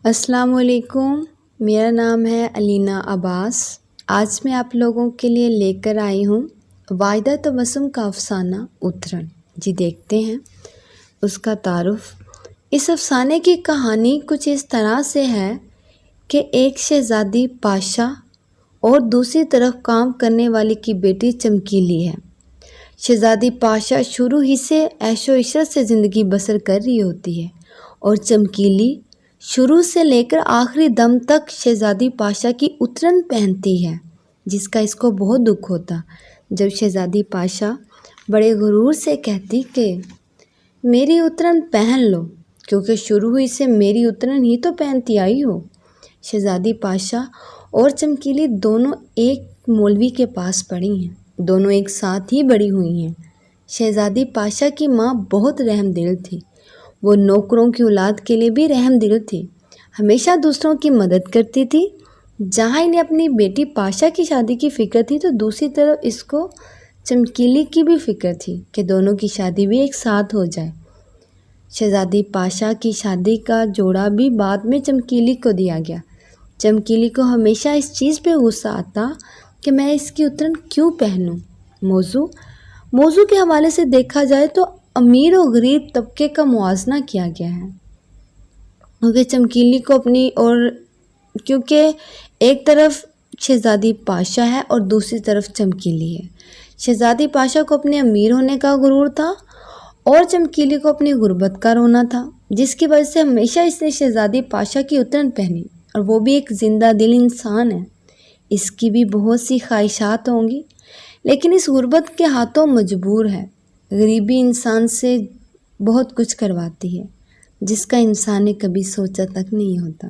السلام علیکم، میرا نام ہے علینا عباس۔ آج میں آپ لوگوں کے لیے لے کر آئی ہوں واحدہ تبسم کا افسانہ اترن۔ جی دیکھتے ہیں اس کا تعارف۔ اس افسانے کی کہانی کچھ اس طرح سے ہے کہ ایک شہزادی پاشا اور دوسری طرف کام کرنے والی کی بیٹی چمکیلی ہے۔ شہزادی پاشا شروع ہی سے عیش و عشرت سے زندگی بسر کر رہی ہوتی ہے اور چمکیلی شروع سے لے کر آخری دم تک شہزادی پاشا کی اترن پہنتی ہے، جس کا اس کو بہت دکھ ہوتا جب شہزادی پاشا بڑے غرور سے کہتی کہ میری اترن پہن لو، کیونکہ شروع ہی سے میری اترن ہی تو پہنتی آئی ہو۔ شہزادی پاشا اور چمکیلی دونوں ایک مولوی کے پاس پڑھی ہیں، دونوں ایک ساتھ ہی بڑی ہوئی ہیں۔ شہزادی پاشا کی ماں بہت رحم دل تھی، وہ نوکروں کی اولاد کے لیے بھی رحم دل تھی، ہمیشہ دوسروں کی مدد کرتی تھی۔ جہاں انہیں اپنی بیٹی پاشا کی شادی کی فکر تھی تو دوسری طرف اس کو چمکیلی کی بھی فکر تھی کہ دونوں کی شادی بھی ایک ساتھ ہو جائے۔ شہزادی پاشا کی شادی کا جوڑا بھی بعد میں چمکیلی کو دیا گیا۔ چمکیلی کو ہمیشہ اس چیز پہ غصہ آتا کہ میں اس کی اترن کیوں پہنوں۔ موضوع کے حوالے سے دیکھا جائے تو امیر و غریب طبقے کا موازنہ کیا گیا ہے، کیونکہ ایک طرف شہزادی پاشا ہے اور دوسری طرف چمکیلی ہے۔ شہزادی پاشا کو اپنے امیر ہونے کا غرور تھا اور چمکیلی کو اپنی غربت کا رونا تھا، جس کی وجہ سے ہمیشہ اس نے شہزادی پاشا کی اترن پہنی، اور وہ بھی ایک زندہ دل انسان ہے، اس کی بھی بہت سی خواہشات ہوں گی، لیکن اس غربت کے ہاتھوں مجبور ہے۔ غریبی انسان سے بہت کچھ کرواتی ہے جس کا انسان نے کبھی سوچا تک نہیں ہوتا۔